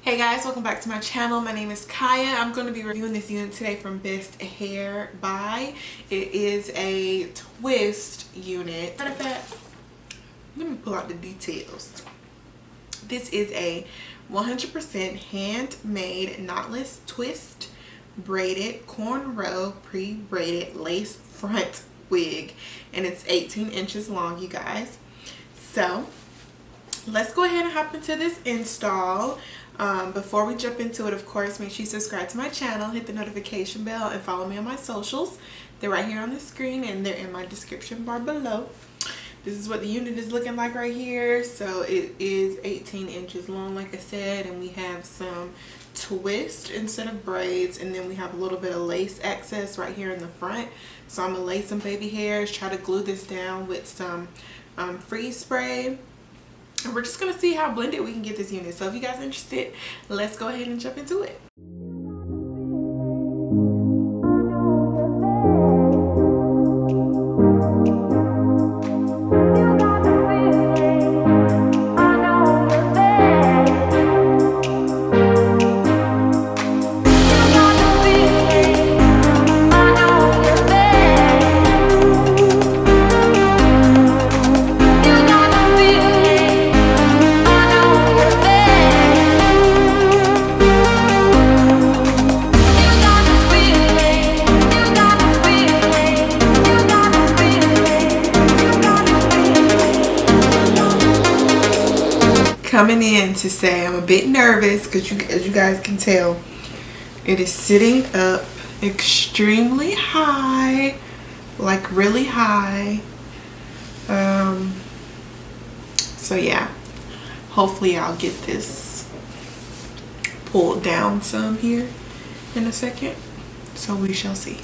Hey guys, welcome back to my channel. My name is Kaya. I'm going to be reviewing this unit today from BestHairBuy. It is a twist unit. Matter of fact, let me pull out the details. This is a 100% handmade knotless twist braided cornrow pre-braided lace front wig, and it's 18 inches long, you guys. So let's go ahead and hop into this install. Before we jump into it, of course, make sure you subscribe to my channel, hit the notification bell, and follow me on my socials. They're right here on the screen and they're in my description bar below. This is what the unit is looking like right here. So it is 18 inches long, like I said, and we have some twist instead of braids, and then we have a little bit of lace access right here in the front. So I'm gonna lay some baby hairs, try to glue this down with some freeze spray. And we're just gonna see how blended we can get this unit. So if you guys are interested, let's go ahead and jump into it. Coming in to say I'm a bit nervous because as you guys can tell, it is sitting up extremely high, like really high. So yeah, hopefully I'll get this pulled down some here in a second, so we shall see.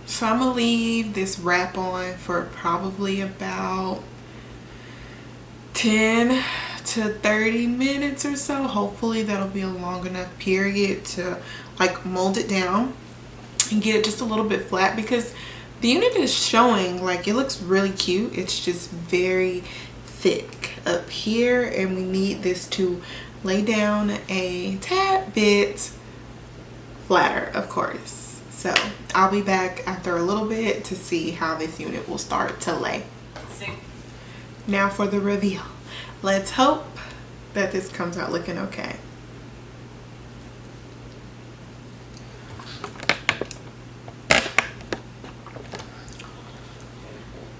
So I'm gonna leave this wrap on for probably about 10 to 30 minutes or so. Hopefully that'll be a long enough period to like mold it down and get it just a little bit flat, because the unit is showing like it looks really cute. It's just very thick up here, and we need this to lay down a tad bit flatter, of course. So I'll be back after a little bit to see how this unit will start to lay. Now for the reveal. Let's hope that this comes out looking okay.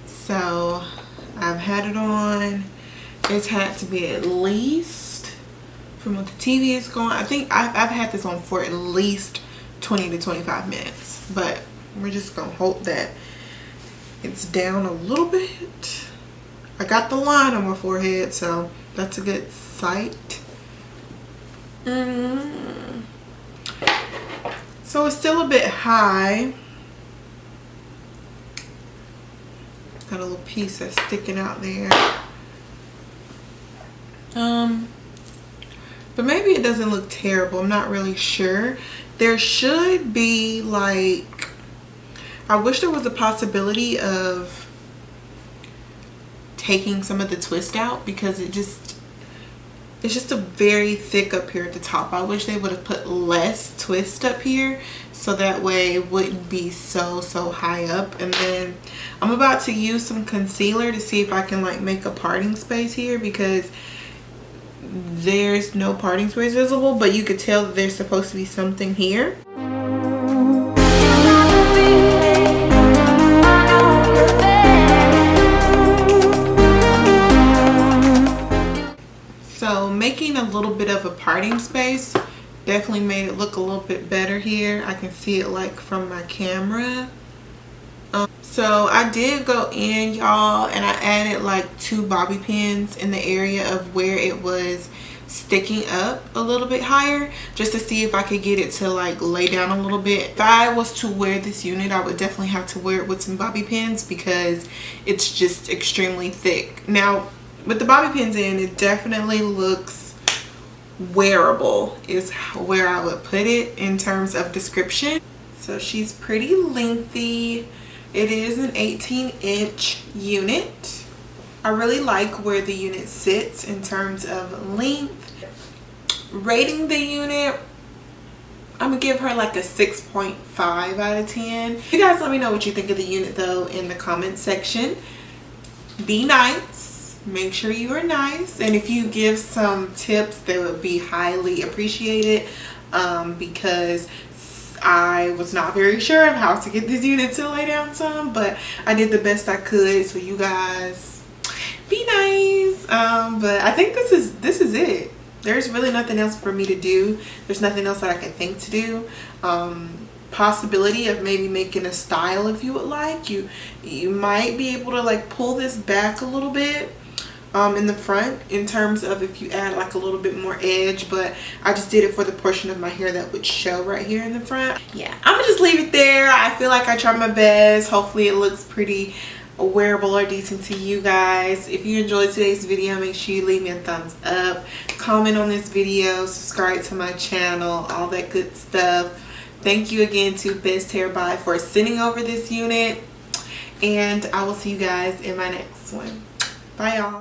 So I've had it on. It's had to be at least, from what the TV is going, I think I've had this on for at least 20 to 25 minutes, but we're just gonna hope that it's down a little bit. I got the line on my forehead, so that's a good sight. So it's still a bit high. Got a little piece that's sticking out there. But maybe it doesn't look terrible. I'm not really sure. There should be like, I wish there was a possibility of taking some of the twist out, because it's just a very thick up here at the top. I wish they would have put less twist up here so that way it wouldn't be so high up. And then I'm about to use some concealer to see if I can like make a parting space here, because there's no parting space visible, but you could tell that there's supposed to be something here. So making a little bit of a parting space definitely made it look a little bit better here. I can see it like from my camera. So I did go in, y'all, and I added like 2 bobby pins in the area of where it was sticking up a little bit higher, just to see if I could get it to like lay down a little bit. If I was to wear this unit, I would definitely have to wear it with some bobby pins because it's just extremely thick. Now with the bobby pins in, it definitely looks wearable is where I would put it in terms of description. So she's pretty lengthy. It is an 18-inch unit. I really like where the unit sits in terms of length. Rating the unit, I'm gonna give her like a 6.5 out of 10. You guys let me know what you think of the unit though in the comment section. Be nice. Make sure you are nice. And if you give some tips, they would be highly appreciated, because I was not very sure of how to get this unit to lay down some, but I did the best I could. So you guys be nice. But I think this is it. There's really nothing else for me to do. There's nothing else that I can think to do. Possibility of maybe making a style if you would like. You might be able to like pull this back a little bit in the front in terms of if you add like a little bit more edge, but I just did it for the portion of my hair that would show right here in the front. Yeah, I'm gonna just leave it there. I feel like I tried my best. Hopefully it looks pretty wearable or decent to you guys. If you enjoyed today's video, make sure you leave me a thumbs up, comment on this video, subscribe to my channel, all that good stuff. Thank you again to BestHairBuy for sending over this unit, and I will see you guys in my next one. Bye y'all.